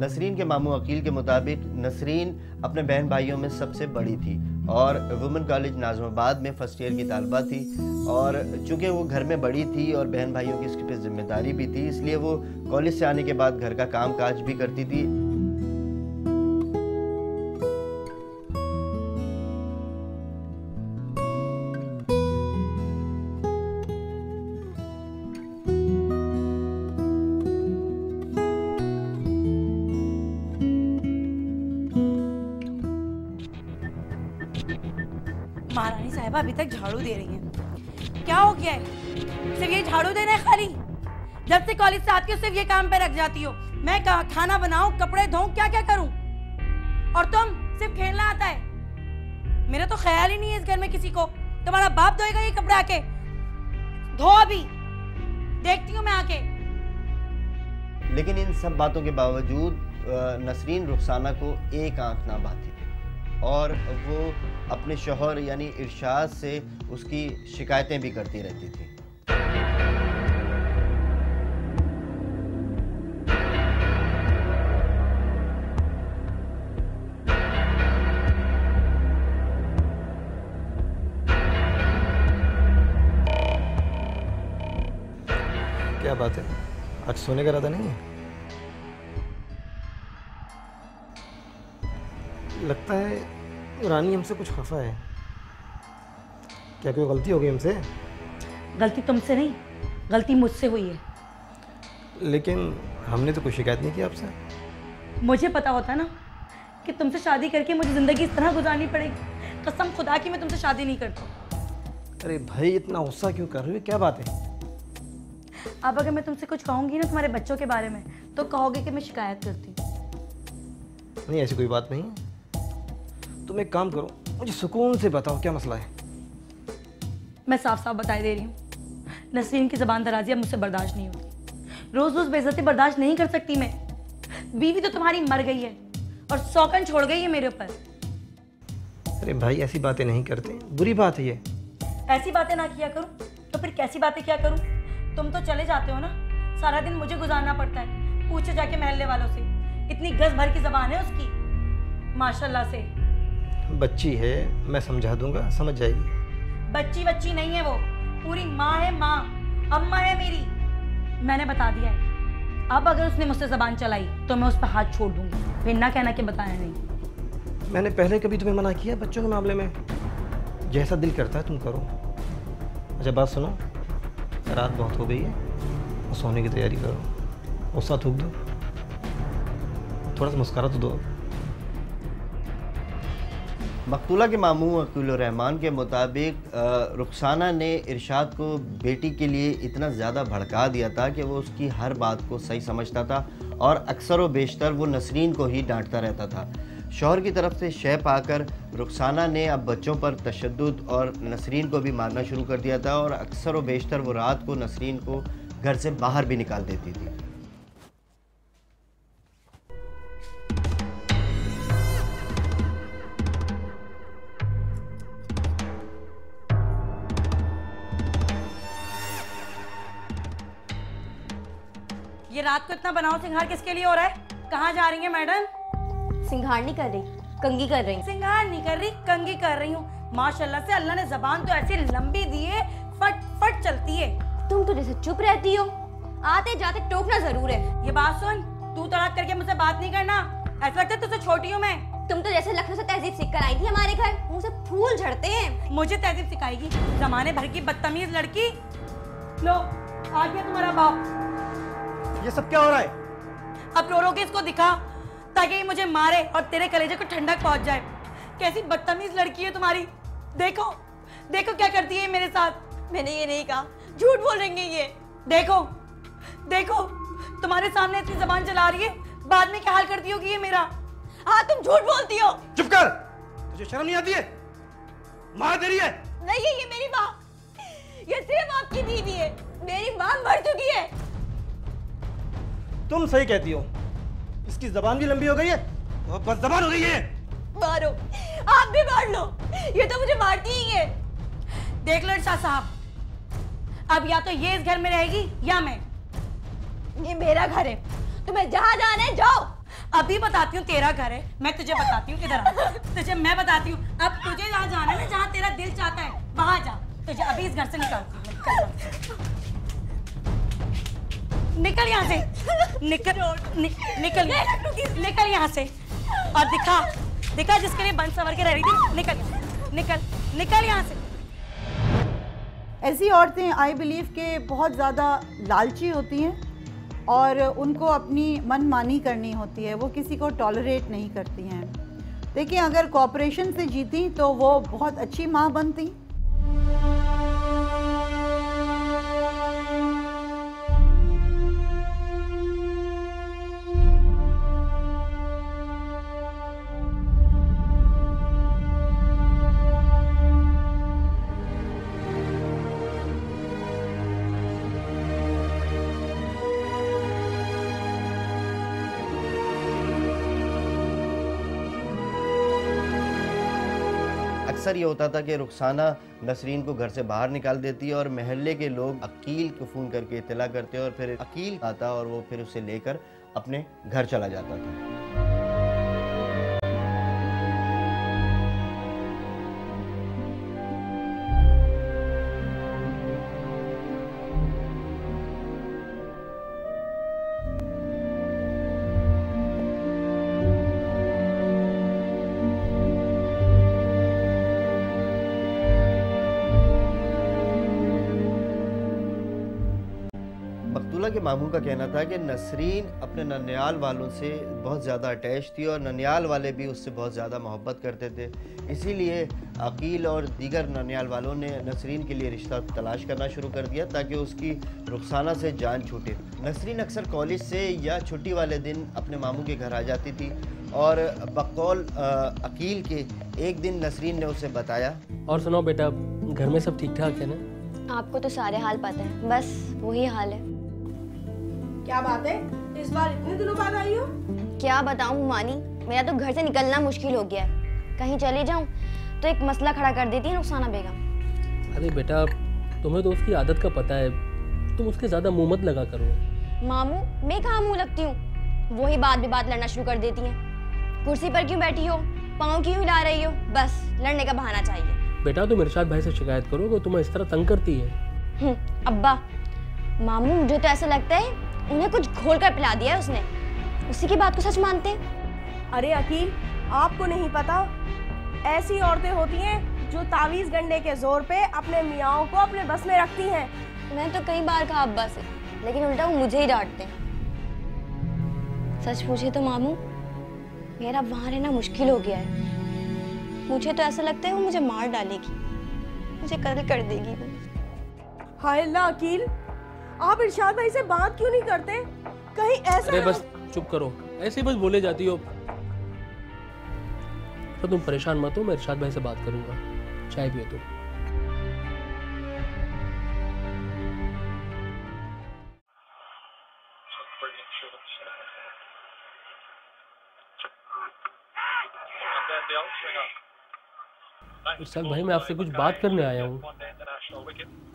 नसरीन के मामू अकील के मुताबिक नसरीन अपने बहन भाइयों में सबसे बड़ी थी और वुमेन कॉलेज नाज़िमाबाद में फ़र्स्ट ईयर की तालबा थी। और चूँकि वो घर में बड़ी थी और बहन भाइयों की इसके पे जिम्मेदारी भी थी, इसलिए वो कॉलेज से आने के बाद घर का काम काज भी करती थी। महारानी साहिबा अभी तक झाड़ू दे रही हैं। क्या हो गया है? सिर्फ ये झाड़ू देना है खाली? जब से कॉलेज से आती हो सिर्फ ये काम पे रख जाती हो। मैं खाना बनाऊं, कपड़े धोऊं, क्या क्या करूं? और तुम सिर्फ खेलना आता है। मेरा तो ख्याल ही नहीं है इस घर में किसी को। तुम्हारा बाप धोएगा ये कपड़े आके? धो अभी, देखती हूँ मैं आके। लेकिन इन सब बातों के बावजूद नसरीन रुखसाना को एक आंख ना बहाती थी और वो अपने शौहर यानी इरशाद से उसकी शिकायतें भी करती रहती थी। क्या बात है, आज सोने का इरादा नहीं है? लगता है रानी हमसे कुछ खफा है। क्या कोई गलती हो गई हमसे? गलती तुमसे नहीं, गलती मुझसे हुई है। लेकिन हमने तो कोई शिकायत नहीं की आपसे। मुझे पता होता ना कि तुमसे शादी करके मुझे ज़िंदगी इस तरह गुजारनी पड़ेगी। कसम खुदा की मैं तुमसे शादी नहीं करता। अरे भाई, इतना गुस्सा क्यों कर रही हो? क्या बात है? अब अगर मैं तुमसे कुछ कहूँगी ना तुम्हारे बच्चों के बारे में तो कहोगे कि मैं शिकायत करती हूँ। नहीं, ऐसी कोई बात नहीं है। तुम एक काम करो, मुझे सुकून से बताओ क्या मसला है। मैं साफ साफ बता दे रही हूँ, नसरीन की ज़बान दराजी अब मुझसे बर्दाश्त नहीं होती। रोज़ रोज़ बेइज्जती बर्दाश्त नहीं कर सकती मैं। बीवी तो तुम्हारी मर गई है और सौकन छोड़ गई है मेरे ऊपर। अरे भाई, ऐसी बातें नहीं करते, बुरी बात है ये। ऐसी बातें ना किया करूँ तो फिर कैसी बातें क्या करूँ? तुम तो चले जाते हो ना, सारा दिन मुझे गुजारना पड़ता है। पूछो जाके महल्ले वालों से, इतनी गज भर की ज़बान है उसकी माशाल्लाह से। बच्ची है, मैं समझा दूंगा, समझ जाएगी। बच्ची बच्ची नहीं है वो, पूरी माँ है, माँ अम्मा है मेरी। मैंने बता दिया है, अब अगर उसने मुझसे ज़बान चलाई तो मैं उस पर हाथ छोड़ दूंगी। फिर ना कहना कि बताया नहीं। मैंने पहले कभी तुम्हें मना किया बच्चों के मामले में? जैसा दिल करता है तुम करो। अच्छा बात सुनो, रात बहुत हो गई है और सोने की तैयारी करो। गुस्सा थूक दो, थोड़ा सा मुस्कुरा तो दो। मकतूला के मामू अकील रहमान के मुताबिक रुखसाना ने इरशाद को बेटी के लिए इतना ज़्यादा भड़का दिया था कि वो उसकी हर बात को सही समझता था और अक्सर व बेशतर वो नसरीन को ही डांटता रहता था। शौहर की तरफ से शय पाकर रुखसाना ने अब बच्चों पर तशद्दुद और नसरीन को भी मारना शुरू कर दिया था और अक्सर व बेशतर वो रात को नसरीन को घर से बाहर भी निकाल देती थी। ये रात को इतना बनाओ सिंगार किसके लिए हो रहा है? कहाँ जा रही है मैडम? सिंगार नहीं कर रही, कंघी कर रही। सिंगार नहीं कर रही, कंघी कर रही हूँ। माशाल्लाह से अल्लाह ने ज़बान तो ऐसी लंबी दी है, फट फट चलती है। तुम तो जैसे चुप रहती हो, आते जाते टोकना जरूर है। ये बात सुन, तू तड़ाक करके मुझसे बात नहीं करना। ऐसा लगता है तुझसे छोटी हूँ मैं। तुम तो जैसे लखनऊ से तहजीब सीख कर आई थी हमारे घर, मुंह से फूल झड़ते हैं। मुझे तहजीब सिखाएगी? जमाने भर की बदतमीज लड़की। लो आ गया तुम्हारा बाप। ये सब क्या हो रहा है? अब रो रो के इसको दिखा ताकि ये मुझे मारे और तेरे कलेजे को ठंडक पहुंच जाए। कैसी बदतमीज लड़की है तुम्हारी। देखो देखो क्या करती है मेरे साथ। मैंने ये नहीं कहा, झूठ बोल रही है ये। देखो देखो तुम्हारे सामने इतनी जबान चला रही है, बाद में क्या हाल करती होगी ये मेरा। हाँ तुम झूठ बोलती हो। चुप कर, तुझे शर्म नहीं आती है? मार दे रही है। नहीं है ये मेरी माँ, ये सिर्फ आपकी बीवी है। मेरी माँ मर चुकी है। तुम सही कहती हो, इसकी जबान भी लंबी हो गई है और बस जबान हो गई है। मारो, आप भी मार लो, ये तो मुझे मारती ही है। देख लो इरशाद साहब, अब या तो ये इस घर में रहेगी या मैं। ये मेरा घर है, तुम्हें जहां जाना है जाओ। अभी बताती हूँ, तेरा घर है, मैं तुझे बताती हूँ, इधर आ, तुझे मैं बताती हूँ। अब तुझे जहाँ जाना है ना, जहाँ तेरा दिल चाहता है वहाँ जा। तुझे अभी इस घर से निकालती हूँ। निकल यहाँ से, निकल यहाँ से। और दिखा जिसके लिए बंद सवर के रह रही थी, निकल यहाँ से। ऐसी औरतें आई बिलीव के बहुत ज़्यादा लालची होती हैं और उनको अपनी मनमानी करनी होती है, वो किसी को टॉलरेट नहीं करती हैं। देखिए, अगर कॉपरेशन से जीती तो वो बहुत अच्छी माँ बनती। अक्सर ये होता था कि रुखसाना नसरीन को घर से बाहर निकाल देती और महल्ले के लोग अकील को फ़ोन करके इत्तला करते और फिर अकील आता और वो फिर उसे लेकर अपने घर चला जाता था। मकतूला के मामू का कहना था कि नसरीन अपने ननियाल वालों से बहुत ज़्यादा अटैच थी और ननियाल वाले भी उससे बहुत ज़्यादा मोहब्बत करते थे। इसीलिए अकील और दीगर ननियाल वालों ने नसरीन के लिए रिश्ता तलाश करना शुरू कर दिया ताकि उसकी रुखसाना से जान छूटे। नसरीन अक्सर कॉलेज से या छुट्टी वाले दिन अपने मामू के घर आ जाती थी और बकौल अकील के एक दिन नसरीन ने उसे बताया, और सुनो बेटा, घर में सब ठीक ठाक है ना? आपको तो सारे हाल पता है, बस वही हाल है। क्या बात है, इस बार इतने दिनों बाद आई हो? क्या बताऊं मानी, मेरा तो घर से निकलना मुश्किल हो गया है। कहीं चले जाऊं तो एक मसला खड़ा कर देती है रुखसाना बेगम। अरे बेटा, तुम्हें तो उसकी आदत का पता है, तुम उसके ज्यादा मुंह मत लगा करो। मामू, मैं कहाँ मुंह लगती हूँ? वही बात भी बात लड़ना शुरू कर देती है। कुर्सी पर क्यों बैठी हो, पाँव क्यों हिला रही हो, बस लड़ने का बहाना चाहिए। बेटा, तुम इरशाद भाई से शिकायत करो कि तुम्हें इस तरह तंग करती है। अब्बा, मामू मुझे तो ऐसा लगता है उन्हें कुछ घोल कर पिला दिया है उसने, उसी की बात को सच मानते हैं। अरे अकील, आपको नहीं पता, ऐसी औरतें होती हैं जो तावीज़ गंडे के जोर पे अपने मियाओं को अपने बस में रखती हैं। मैंने तो कई बार कहा अब्बा से, लेकिन उल्टा वो मुझे ही डांटते हैं। सच पूछे तो मामू, मेरा वहाँ रहना मुश्किल हो गया है। मुझे तो ऐसा लगता है वो मुझे मार डालेगी, मुझे कत्ल कर देगी वो। हाय अल्लाह अकील, आप इरशाद भाई से बात क्यों नहीं करते? कहीं ऐसा अरे बस चुप करो, ऐसे बस बोले जाती हो। तो तुम परेशान मत हो, मैं इरशाद भाई से बात करूंगा। चाय पियो तुम। इरशाद भाई, मैं आपसे कुछ बात करने आया हूँ।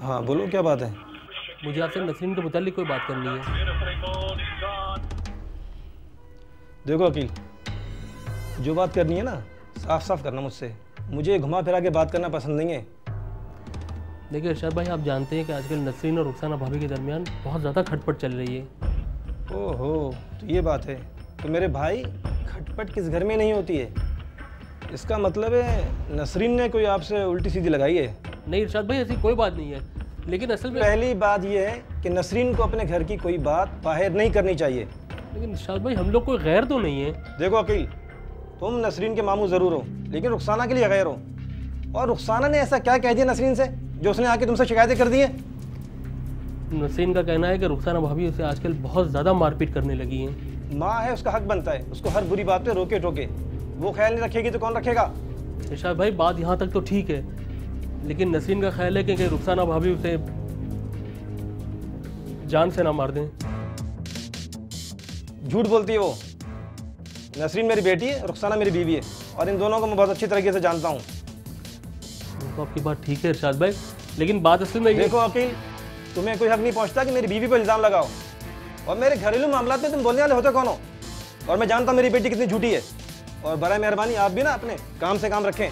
हाँ बोलो, क्या बात है? मुझे आपसे नसरीन के मुतालिक कोई बात करनी है। देखो अकील, जो बात करनी है ना, साफ साफ करना मुझसे। मुझे घुमा फिरा के बात करना पसंद नहीं है। देखिए इरशाद भाई, आप जानते हैं कि आजकल नसरीन और रुखसाना भाभी के दरमियान बहुत ज़्यादा खटपट चल रही है। ओहो, तो ये बात है। तो मेरे भाई, खटपट किस घर में नहीं होती है? इसका मतलब है नसरीन ने कोई आपसे उल्टी सीधी लगाई है? नहीं इरशाद भाई, ऐसी कोई बात नहीं है, लेकिन असल में पहली बात यह है कि नसरीन को अपने घर की कोई बात बाहर नहीं करनी चाहिए। लेकिन इरशाद भाई, हम लोग कोई गैर तो नहीं है। देखो अकील, तुम नसरीन के मामू ज़रूर हो, लेकिन रुखसाना के लिए गैर हो। और रुखसाना ने ऐसा क्या कह दिया नसरीन से जो उसने आके तुमसे शिकायतें कर दी हैं? नसरीन का कहना है कि रुखसाना भाभी उसे आजकल बहुत ज़्यादा मारपीट करने लगी हैं। माँ है, उसका हक बनता है उसको हर बुरी बात पे रोके टोके। वो ख्याल नहीं रखेगी तो कौन रखेगा? इरशाद भाई, बात यहाँ तक तो ठीक है, लेकिन नसरीन का ख्याल है कि रुखसाना भाभी उसे जान से ना मार दें। झूठ बोलती है वो। नसरीन मेरी बेटी है, रुखसाना मेरी बीवी है, और इन दोनों को मैं बहुत अच्छी तरीके से जानता हूँ। तो आपकी बात ठीक है इरशाद भाई, लेकिन बात असल में देखो अकील, तुम्हें कोई हक नहीं पहुँचता कि मेरी बीवी पर इल्ज़ाम लगाओ, और मेरे घरेलू मामलात में तुम बोलने वाले होते कौन हो? और मैं जानता हूँ मेरी बेटी कितनी झूठी है। और बराए मेहरबानी आप भी ना अपने काम से काम रखें।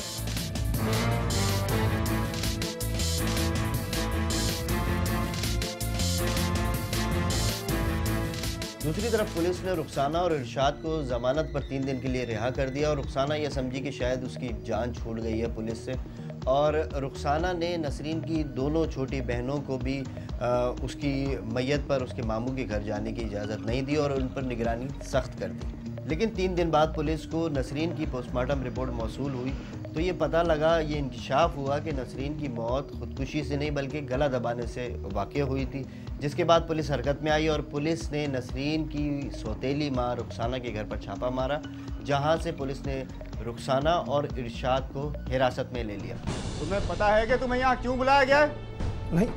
दूसरी तरफ पुलिस ने रुखसाना और इरशाद को जमानत पर 3 दिन के लिए रिहा कर दिया और रुखसाना यह समझी कि शायद उसकी जान छूट गई है पुलिस से। और रुखसाना ने नसरीन की दोनों छोटी बहनों को भी उसकी मैयत पर उसके मामू के घर जाने की इजाज़त नहीं दी और उन पर निगरानी सख्त कर दी। लेकिन 3 दिन बाद पुलिस को नसरीन की पोस्टमार्टम रिपोर्ट मौसूल हुई तो ये पता लगा, ये इंकशाफ हुआ कि नसरीन की मौत खुदकुशी से नहीं बल्कि गला दबाने से वाक़या हुई थी। जिसके बाद पुलिस हरकत में आई और पुलिस ने नसरीन की सौतेली माँ रुखसाना के घर पर छापा मारा, जहाँ से पुलिस ने रुखसाना और इरशाद को हिरासत में ले लिया। तुम्हें पता है कि तुम्हें यहाँ क्यों बुलाया गया है? नहीं,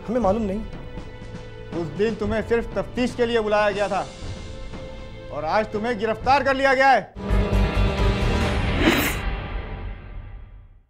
हमें मालूम नहीं। उस दिन तुम्हें सिर्फ तफ्तीश के लिए बुलाया गया था और आज तुम्हें गिरफ्तार कर लिया गया है।